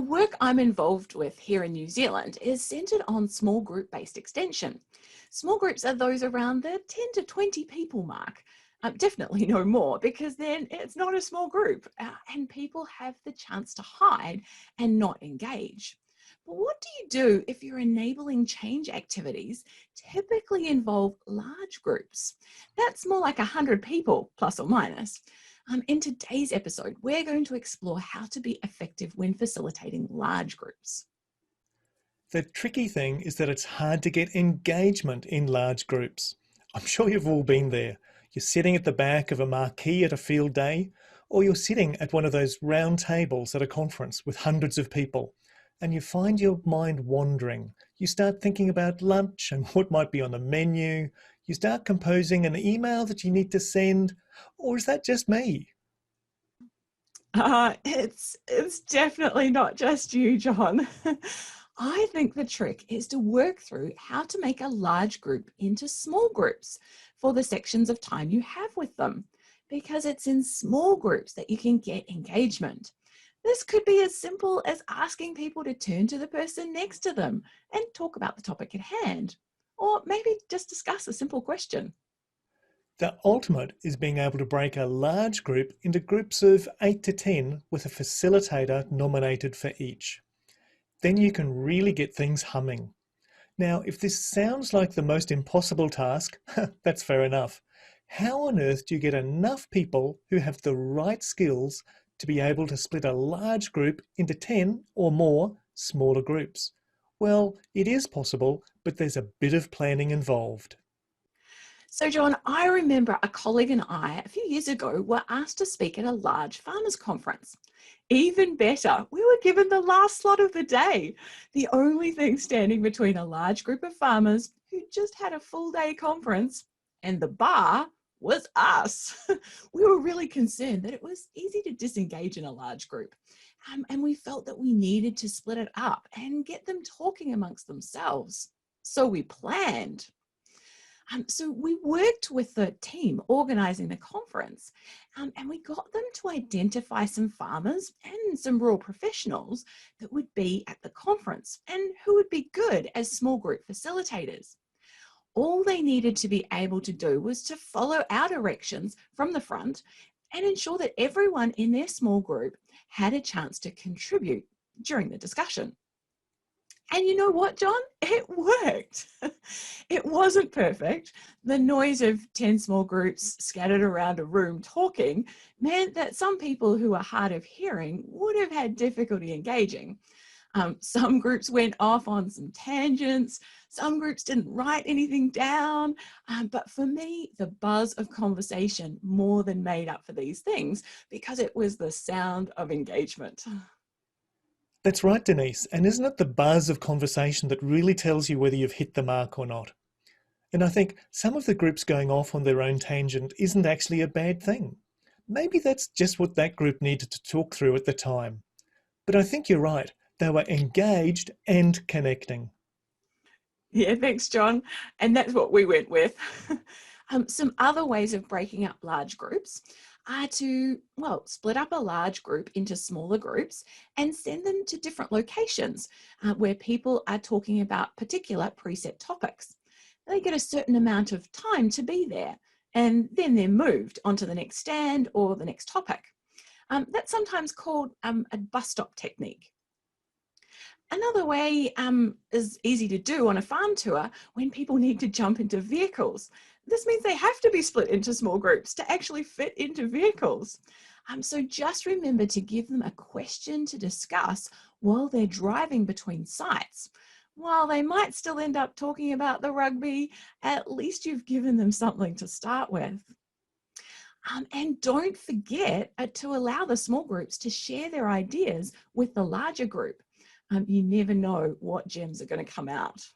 work I'm involved with here in New Zealand is centred on small group based extension. Small groups are those around the 10 to 20 people mark. Definitely no more, because then it's not a small group and people have the chance to hide and not engage. But what do you do if your enabling change activities typically involve large groups? That's more like 100 people, plus or minus. In today's episode, we're going to explore how to be effective when facilitating large groups. The tricky thing is that it's hard to get engagement in large groups. I'm sure you've all been there. You're sitting at the back of a marquee at a field day, or you're sitting at one of those round tables at a conference with hundreds of people, and you find your mind wandering. You start thinking about lunch and what might be on the menu. You start composing an email that you need to send, or is that just me? It's definitely not just you, John. I think the trick is to work through how to make a large group into small groups for the sections of time you have with them, because it's in small groups that you can get engagement. This could be as simple as asking people to turn to the person next to them and talk about the topic at hand, or maybe just discuss a simple question. The ultimate is being able to break a large group into groups of 8 to 10 with a facilitator nominated for each. Then you can really get things humming. Now, if this sounds like the most impossible task, that's fair enough. How on earth do you get enough people who have the right skills to be able to split a large group into 10 or more smaller groups? Well, it is possible, but there's a bit of planning involved. So, John, I remember a colleague and I a few years ago were asked to speak at a large farmers conference. Even better, we were given the last slot of the day, the only thing standing between a large group of farmers who just had a full day conference and the bar was us. We were really concerned that it was easy to disengage in a large group. And we felt that we needed to split it up and get them talking amongst themselves. So we planned. So we worked with the team organising the conference, and we got them to identify some farmers and some rural professionals that would be at the conference and who would be good as small group facilitators. All they needed to be able to do was to follow our directions from the front and ensure that everyone in their small group had a chance to contribute during the discussion. And you know what, John? It worked. It wasn't perfect. The noise of 10 small groups scattered around a room talking meant that some people who are hard of hearing would have had difficulty engaging. Some groups went off on some tangents. Some groups didn't write anything down. But for me, the buzz of conversation more than made up for these things, because it was the sound of engagement. That's right, Denise. And isn't it the buzz of conversation that really tells you whether you've hit the mark or not? And I think some of the groups going off on their own tangent isn't actually a bad thing. Maybe that's just what that group needed to talk through at the time. But I think you're right. They were engaged and connecting. Yeah, thanks, John. And that's what we went with. Some other ways of breaking up large groups are to, well, split up a large group into smaller groups and send them to different locations where people are talking about particular preset topics. They get a certain amount of time to be there, and then they're moved onto the next stand or the next topic. That's sometimes called a bus stop technique. Another way is easy to do on a farm tour when people need to jump into vehicles. This means they have to be split into small groups to actually fit into vehicles. So just remember to give them a question to discuss while they're driving between sites. While they might still end up talking about the rugby, at least you've given them something to start with. And don't forget to allow the small groups to share their ideas with the larger group. You never know what gems are going to come out.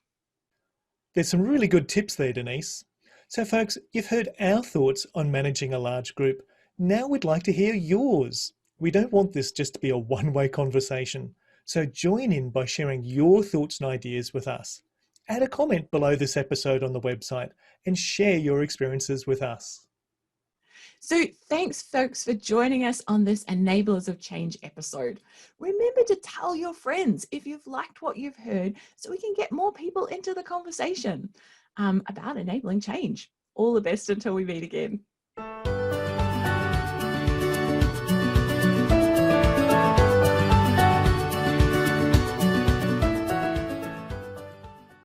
There's some really good tips there, Denise. So folks, you've heard our thoughts on managing a large group. Now we'd like to hear yours. We don't want this just to be a one-way conversation. So join in by sharing your thoughts and ideas with us. Add a comment below this episode on the website and share your experiences with us. So thanks, folks, for joining us on this Enablers of Change episode. Remember to tell your friends if you've liked what you've heard so we can get more people into the conversation about enabling change. All the best until we meet again.